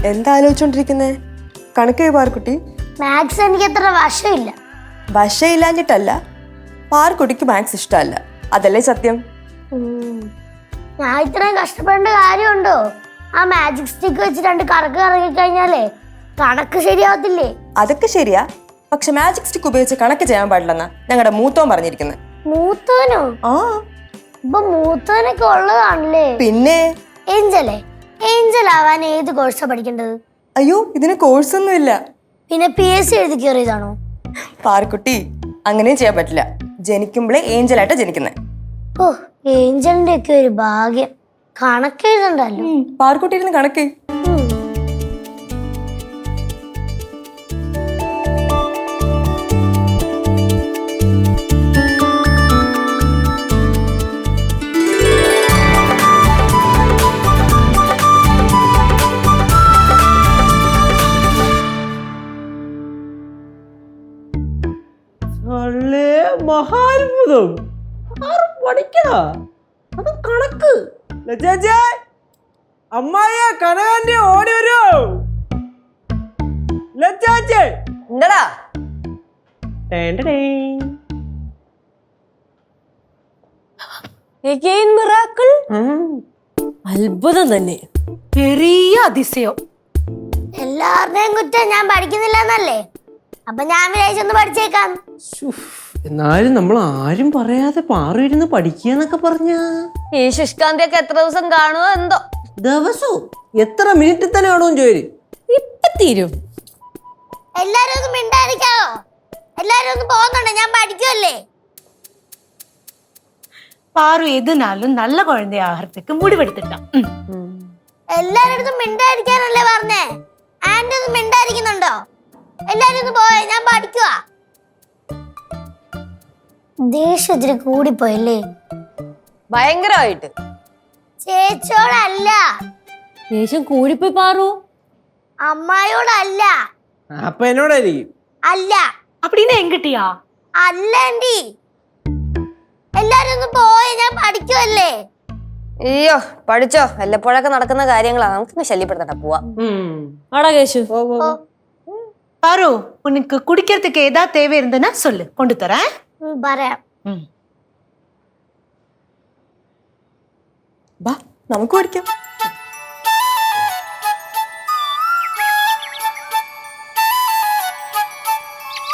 എന്താ ആലോചിച്ചോണ്ടിരിക്കുന്നേ? കണക്ക് പാർക്കുട്ടി. മാത്സ് എനിക്ക് അത്ര വശമില്ല. വശമില്ലാഞ്ഞിട്ടല്ല, പാർക്കുട്ടിക്ക് മാത്സ് ഇഷ്ടമല്ല, അതല്ലേ സത്യം. ഞാൻ ഇത്രയും കഷ്ടപ്പെടേണ്ട കാര്യമുണ്ടോ? ആ മാജിക് സ്റ്റിക്ക് വെച്ച് 2 കറക്ക് കറങ്ങി കഴിഞ്ഞാലേ കണക്ക് ശരിയാവത്തില്ലേ? അതൊക്കെ ശരിയാ, പക്ഷെ മാജിക് സ്റ്റിക്ക് ഉപയോഗിച്ച് കണക്ക് ചെയ്യാൻ പാടില്ലെന്നാ ഞങ്ങളുടെ മൂത്തോൻ പറഞ്ഞിരിക്കുന്നത്. മൂത്തവനോ? ആ, ഇപ്പൊ മൂത്തവനൊക്കെ ഉള്ളതാണല്ലേ. പിന്നെ ഏഞ്ചൽ ആവാൻ ഏത് കോഴ്സാ പഠിക്കേണ്ടത്? അയ്യോ, ഇതിന് കോഴ്സ് ഒന്നും ഇല്ല. പിന്നെ PSC എഴുതി കയറിയതാണോ? പാർക്കുട്ടി, അങ്ങനെ ചെയ്യാൻ പറ്റില്ല. ജനിക്കുമ്പോഴേ ഏഞ്ചലായിട്ടാ ജനിക്കുന്നത്. ഓ, ഏഞ്ചലിന്റെ ഒക്കെ ഒരു ഭാഗ്യം. കണക്ക് എഴുതണ്ടല്ലോ. പാർക്കുട്ടി ഇരുന്ന് കണക്ക്. മഹാത്ഭുതം. പഠിക്കണ അത് കണക്ക്. അമ്മായ കനകന്റെ ഓടി വരൂ. എന്താടാ? അത്ഭുതം തന്നെ, ചെറിയ അതിശയം. എല്ലാവരുടെയും കുറ്റം ഞാൻ പഠിക്കുന്നില്ലെന്നല്ലേ? അപ്പൊ ഞാൻ വിചാരിച്ചൊന്ന് പഠിച്ചേക്കാം. എന്നാലും നമ്മൾ ആരും പറയാതെ പാറു ഇരുന്ന് പഠിക്കാന്നൊക്കെ പറഞ്ഞ ഈ ശുഷ്കാന്തിയൊക്കെ എത്ര ദിവസം കാണുമോ എന്തോ. ദിവസവും എത്ര മിനിറ്റിൽ തന്നെ കാണുമെന്ന് ചോദിച്ചു. ഇപ്പൊ തീരും. എല്ലാരും ഒന്ന് മിണ്ടായിരിക്കാവോ? എല്ലാരും ഒന്ന് പോകുന്നുണ്ട്, ഞാൻ പഠിക്കുമല്ലേ. പാറു എതുനാലും നല്ല കുഴந்தை ആഹാരത്തേക്ക് മുടിവെടുത്തിട്ടാ. എല്ലാരും മിണ്ടായിരിക്കാനല്ലേ പറഞ്ഞേ? ആന്റി ഒന്ന് മിണ്ടായിരിക്കുന്നുണ്ടോ? എല്ലാരും ഒന്ന് പോയേ, ഞാൻ പഠിക്കുവാ. ദേഷ്യത്തിന് കൂടിപ്പോയല്ലേ? ഭയങ്കരമായിട്ട്. ചേച്ചിയോടല്ല, ദേഷ്യം കൂടിപ്പോയി പാറു. അമ്മായോടല്ല. അപ്പൊ എന്നോടായിരിക്കും. അല്ല. அப்படின்னு എങ്കിട്ടിയാ? അല്ല ആന്റി. എല്ലാരും ഒന്ന് പോയേ, ഞാൻ പഠിക്കുവല്ലേ. അയ്യോ, പഠിച്ചോ. വല്ലപ്പോഴൊക്കെ നടക്കുന്ന കാര്യങ്ങളാ, നമുക്ക് ശല്യപ്പെടുത്തണ്ട. പോവാ. ആടാ കേശു. பாரு, உனக்கு குடிக்கிறதுக்கு ஏதாவது தேவை இருந்ததுன்னா சொல்லு, கொண்டு தரேன். പറയാം. ബാ, നമുക്ക് പഠിക്കാം.